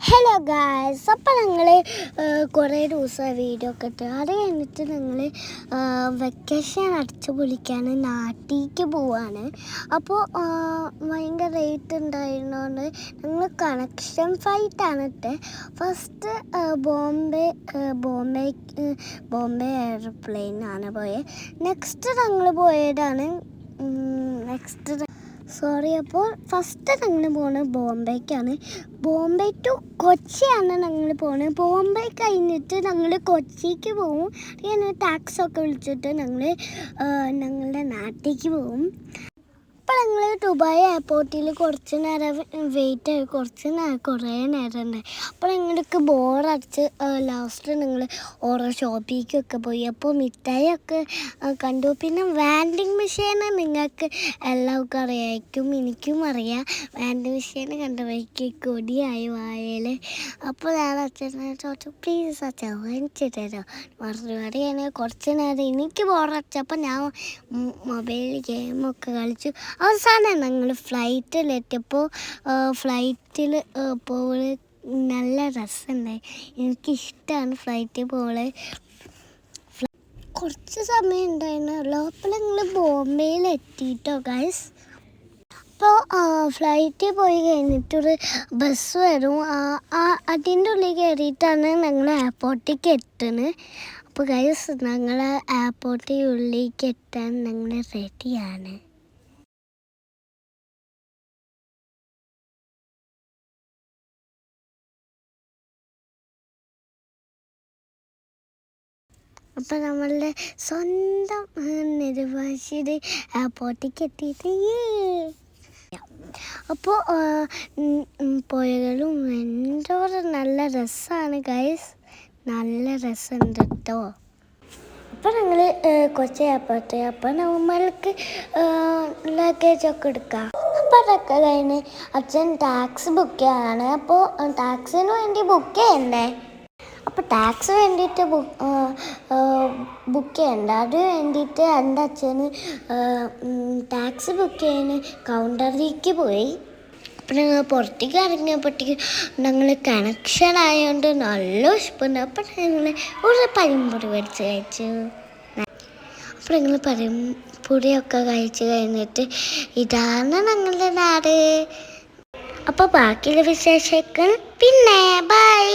Hello guys, അപ്പോൾ ഞങ്ങൾ കുറേ ദിവസമായി വീഡിയോ ഒക്കെ ഇട്ട് അത് കഴിഞ്ഞിട്ട് ഞങ്ങൾ വെക്കേഷൻ അടിച്ചു പൊളിക്കാൻ നാട്ടിലേക്ക് പോവാണ്. അപ്പോൾ ഭയങ്കര റേറ്റ് ഉണ്ടായിരുന്നതുകൊണ്ട് ഞങ്ങൾ കണക്ഷൻ ഫ്ലൈറ്റാണ് ഇട്ട്. ഫസ്റ്റ് ബോംബെ എയർപ്ലെയിനാണ് പോയത്. നെക്സ്റ്റ് ഞങ്ങൾ പോയതാണ് അപ്പോൾ ഫസ്റ്റ് ഞങ്ങൾ പോകുന്നത് ബോംബെക്കാണ്. ബോംബെ ടു കൊച്ചിയാണ് ഞങ്ങൾ പോകുന്നത്. ബോംബെ കഴിഞ്ഞിട്ട് ഞങ്ങൾ കൊച്ചിക്ക് പോകും. അങ്ങനെ ടാക്സൊക്കെ വിളിച്ചിട്ട് ഞങ്ങളുടെ നാട്ടിലേക്ക് പോകും. അപ്പോൾ ഞങ്ങൾ ദുബായ് എയർപോർട്ടിൽ കുറേ നേരം ഉണ്ടായി. അപ്പോൾ ഞങ്ങൾക്ക് ബോറടിച്ച് ലാസ്റ്റ് ഞങ്ങൾ ഓരോ ഷോപ്പിലേക്കൊക്കെ പോയി. അപ്പോൾ മിഠായിയൊക്കെ കണ്ടു. പിന്നെ വാൻഡിങ് മെഷീൻ നിങ്ങൾക്ക് എല്ലാവർക്കും അറിയാമായിരിക്കും, എനിക്കും അറിയാം. വാൻഡിങ് മെഷീൻ കണ്ടവർക്ക് കൊടിയായി വായയിൽ. അപ്പോൾ ഞാൻ അച്ഛനെ ചോദിച്ചു, പ്ലീസ് അച്ഛൻ വാങ്ങിച്ചു തരാം. മറുപടിയാണ് കുറച്ച് നേരം എനിക്ക് ബോറടിച്ചപ്പോൾ ഞാൻ മൊബൈലിൽ ഗെയിമൊക്കെ കളിച്ചു. അവസാനം ഞങ്ങൾ ഫ്ലൈറ്റിലെത്തിയപ്പോൾ ഫ്ലൈറ്റിൽ പോവുക നല്ല രസമുണ്ടായി. എനിക്കിഷ്ടമാണ് ഫ്ലൈറ്റിൽ പോവുക. കുറച്ച് സമയം ഉണ്ടായിരുന്നല്ലോ. അപ്പോൾ ഞങ്ങൾ ബോംബെയിൽ എത്തിയിട്ടോ ഗൈസ്. അപ്പോൾ ഫ്ലൈറ്റിൽ പോയി കഴിഞ്ഞിട്ടൊരു ബസ് വരും. അതിൻ്റെ ഉള്ളിൽ കയറിയിട്ടാണ് ഞങ്ങൾ എയർപോർട്ടിലേക്ക് എത്തുന്നത്. അപ്പോൾ ഗൈസ്, ഞങ്ങൾ എയർപോർട്ടിൽ ഉള്ളിലേക്ക് എത്താൻ ഞങ്ങൾ റെഡിയാണ്. അപ്പോൾ നമ്മളുടെ സ്വന്തം നെടുമ്പാശ്ശേരി എയർപോർട്ടിലേക്ക് എത്തിയിട്ട് അപ്പോൾ പുഴകളും എന്തോരം നല്ല രസമാണ് ഗൈസ്, നല്ല രസമുണ്ട് കേട്ടോ. അപ്പോൾ ഞങ്ങൾ കൊച്ചി എയർപോർട്ട്. അപ്പോൾ നമ്മൾക്ക് ലഗേജൊക്കെ എടുക്കാം. അപ്പോൾ അതൊക്കെ കഴിഞ്ഞ് അച്ഛൻ ടാക്സി ബുക്ക് ചെയ്യാണ്. അപ്പോൾ ടാക്സിന് വേണ്ടി ബുക്ക് ചെയ്യണ്ടേ? അപ്പോൾ ടാക്സി വേണ്ടിയിട്ട് ബുക്ക് ചെയ്യണ്ട. അത് വേണ്ടിയിട്ട് എൻ്റെ അച്ഛന് ടാക്സി ബുക്ക് ചെയ്യാൻ കൗണ്ടറിലേക്ക് പോയി. അപ്പോൾ ഞങ്ങൾ പുറത്തേക്ക് ഇറങ്ങിയപ്പോഴത്തേക്ക് ഞങ്ങൾ കണക്ഷൻ ആയതുകൊണ്ട് നല്ല വിശപ്പുണ്ട്. അപ്പോൾ ഞങ്ങൾ ഒരു പഴംപൊരി മേടിച്ച് കഴിച്ചു. അപ്പോൾ ഞങ്ങൾ പഴംപൊരിയൊക്കെ കഴിച്ച് കഴിഞ്ഞിട്ട് ഇതാണ് ഞങ്ങളുടെ നാട്. അപ്പോൾ ബാക്കിയുള്ള വിശേഷങ്ങൾ പിന്നെ ബൈ.